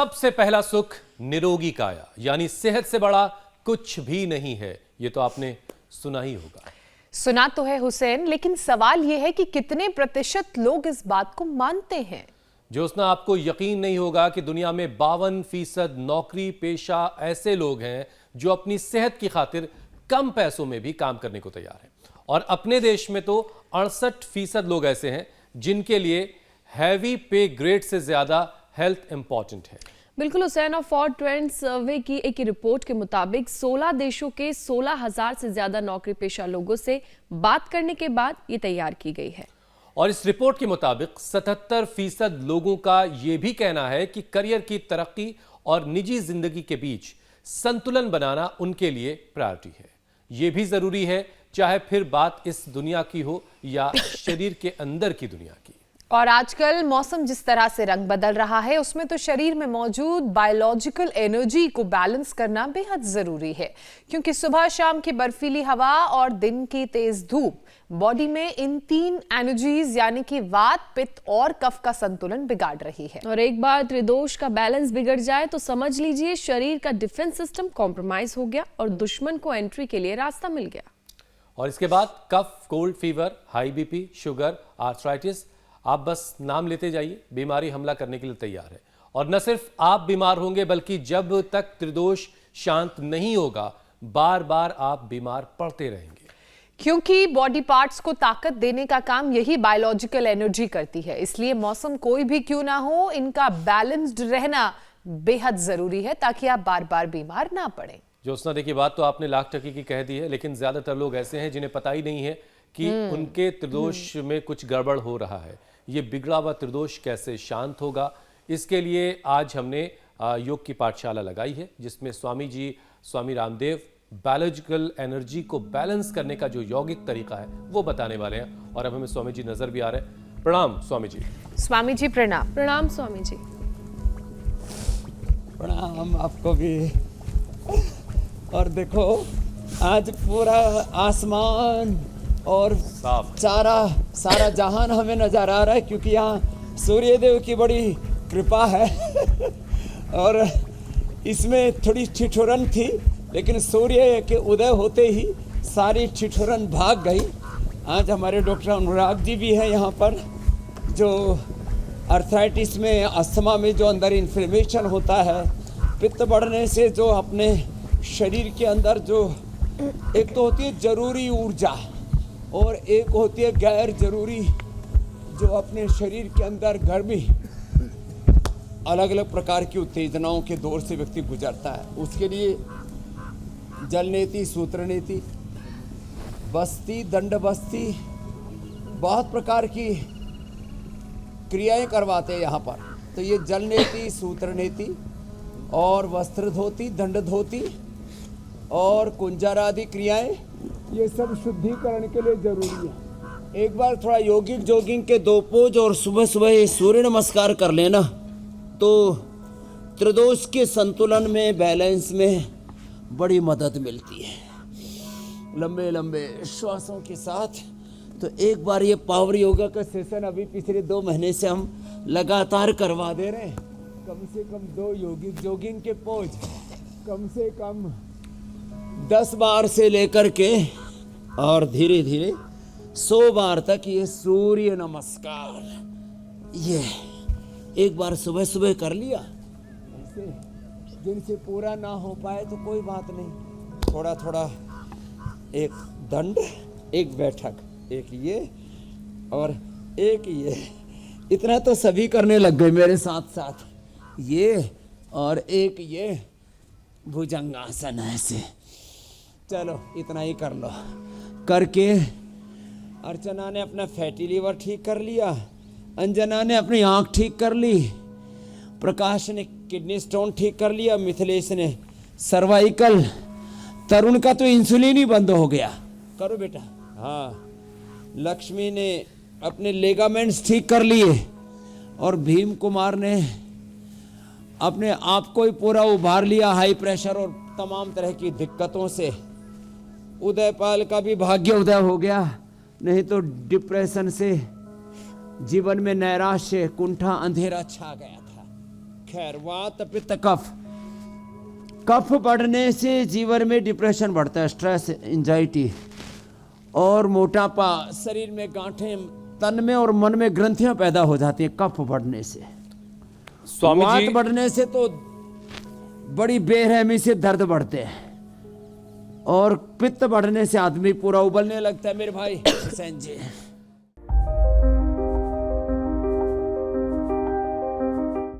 सबसे पहला सुख निरोगी काया, यानी सेहत से बड़ा कुछ भी नहीं है। ये तो आपने सुना ही होगा। सुना तो है हुसैन, लेकिन सवाल यह है कि कितने प्रतिशत लोग इस बात को मानते हैं। ज्योत्सना, आपको यकीन नहीं होगा कि दुनिया में 52% नौकरी पेशा ऐसे लोग हैं जो अपनी सेहत की खातिर कम पैसों में भी काम करने को तैयार हैं। और अपने देश में तो 68% लोग ऐसे हैं जिनके लिए हैवी पे ग्रेड से ज्यादा हेल्थ इंपॉर्टेंट है। बिल्कुल हुसैन, और फॉर ट्रेंड सर्वे की एक रिपोर्ट के मुताबिक 16 देशों के 16,000 से ज्यादा नौकरी पेशा लोगों से बात करने के बाद ये तैयार की गई है। और इस रिपोर्ट के मुताबिक 77% लोगों का यह भी कहना है कि करियर की तरक्की और निजी जिंदगी के बीच संतुलन बनाना उनके लिए प्रायोरिटी है। यह भी जरूरी है, चाहे फिर बात इस दुनिया की हो या शरीर के अंदर की दुनिया की। और आजकल मौसम जिस तरह से रंग बदल रहा है, उसमें तो शरीर में मौजूद बायोलॉजिकल एनर्जी को बैलेंस करना बेहद जरूरी है, क्योंकि सुबह शाम की बर्फीली हवा और दिन की तेज धूप बॉडी में इन 3 एनर्जीज यानी कि वात, पित्त और कफ का संतुलन बिगाड़ रही है। और एक बार त्रिदोष का बैलेंस बिगड़ जाए तो समझ लीजिए शरीर का डिफेंस सिस्टम कॉम्प्रोमाइज हो गया और दुश्मन को एंट्री के लिए रास्ता मिल गया। और इसके बाद cough, cold fever, high BP, sugar, arthritis, आप बस नाम लेते जाइए, बीमारी हमला करने के लिए तैयार है। और न सिर्फ आप बीमार होंगे, बल्कि जब तक त्रिदोष शांत नहीं होगा, बार बार आप बीमार पड़ते रहेंगे। क्योंकि बॉडी पार्ट्स को ताकत देने का काम यही बायोलॉजिकल एनर्जी करती है। इसलिए मौसम कोई भी क्यों ना हो, इनका बैलेंस्ड रहना बेहद जरूरी है, ताकि आप बार बार बीमार ना पड़े। ज्योत्सना, देखिए, बात तो आपने लाख टकी की कह दी है, लेकिन ज्यादातर लोग ऐसे हैं जिन्हें पता ही नहीं है कि उनके त्रिदोष में कुछ गड़बड़ हो रहा है। ये बिगड़ा हुआ त्रिदोष कैसे शांत होगा, इसके लिए आज हमने योग की पाठशाला लगाई है, जिसमें स्वामी रामदेव बायोलॉजिकल एनर्जी को बैलेंस करने का जो यौगिक तरीका है वो बताने वाले हैं। और अब हमें स्वामी जी नजर भी आ रहे हैं। प्रणाम स्वामी जी। स्वामी जी प्रणाम। प्रणाम स्वामी जी। प्रणाम आपको भी। और देखो, आज पूरा आसमान और सारा जहान हमें नजर आ रहा है, क्योंकि यहाँ सूर्य देव की बड़ी कृपा है। और इसमें थोड़ी ठिठुरन थी, लेकिन सूर्य के उदय होते ही सारी ठिठुरन भाग गई। आज हमारे डॉक्टर अनुराग जी भी हैं यहाँ पर, जो आर्थराइटिस में, अस्थमा में जो अंदर इन्फ्लेमेशन होता है, पित्त बढ़ने से जो अपने शरीर के अंदर जो एक तो होती है जरूरी ऊर्जा और एक होती है गैर जरूरी, जो अपने शरीर के अंदर गर्मी, अलग अलग प्रकार की उत्तेजनाओं के दौर से व्यक्ति गुजरता है। उसके लिए जल नीति, सूत्र नीति, बस्ती, दंड बस्ती, बहुत प्रकार की क्रियाएं करवाते हैं यहाँ पर। तो ये जल नीति, सूत्र नीति और वस्त्र धोती, दंड धोती और कुंजर आदि क्रियाएं, ये सब शुद्धिकरण के लिए जरूरी है। एक बार थोड़ा योगिक जोगिंग के 2 पोज और सुबह सुबह ये सूर्य नमस्कार कर लेना, तो त्रिदोष के संतुलन में, बैलेंस में बड़ी मदद मिलती है। लंबे लंबे श्वासों के साथ। तो एक बार ये पावर योगा का सेशन अभी पिछले 2 महीने से हम लगातार करवा दे रहे हैं। कम से कम 2 योगिक जोगिंग के पोज, कम से कम 10 बार से लेकर के और धीरे धीरे 100 बार तक ये सूर्य नमस्कार, ये एक बार सुबह सुबह कर लिया। ऐसे जिनसे पूरा ना हो पाए तो कोई बात नहीं, थोड़ा थोड़ा, एक दंड, एक बैठक, एक ये और एक ये, इतना तो सभी करने लग गए मेरे साथ साथ। ये और एक ये भुजंगासन, ऐसे चलो इतना ही कर लो। करके अर्चना ने अपना फैटी लीवर ठीक कर लिया, अंजना ने अपनी आंख ठीक कर ली, प्रकाश ने किडनी स्टोन ठीक कर लिया, मिथिलेश ने सर्वाइकल, तरुण का तो इंसुलिन ही बंद हो गया। करो बेटा। हाँ, लक्ष्मी ने अपने लेगामेंट्स ठीक कर लिए और भीम कुमार ने अपने आप को ही पूरा उभार लिया हाई प्रेशर और तमाम तरह की दिक्कतों से। उदयपाल का भी भाग्य उदय हो गया, नहीं तो डिप्रेशन से जीवन में नैराश्य, कुंठा, अंधेरा छा गया था। खैर, वात पित्त कफ। कफ बढ़ने से जीवन में डिप्रेशन बढ़ता है, स्ट्रेस, एंजाइटी और मोटापा, शरीर में गांठें, तन में और मन में ग्रंथियां पैदा हो जाती हैं कफ बढ़ने से। स्वामी वात जी, बढ़ने से तो बड़ी बेरहमी से दर्द बढ़ते हैं और पित्त बढ़ने से आदमी पूरा उबलने लगता है मेरे भाई हुसैन जी।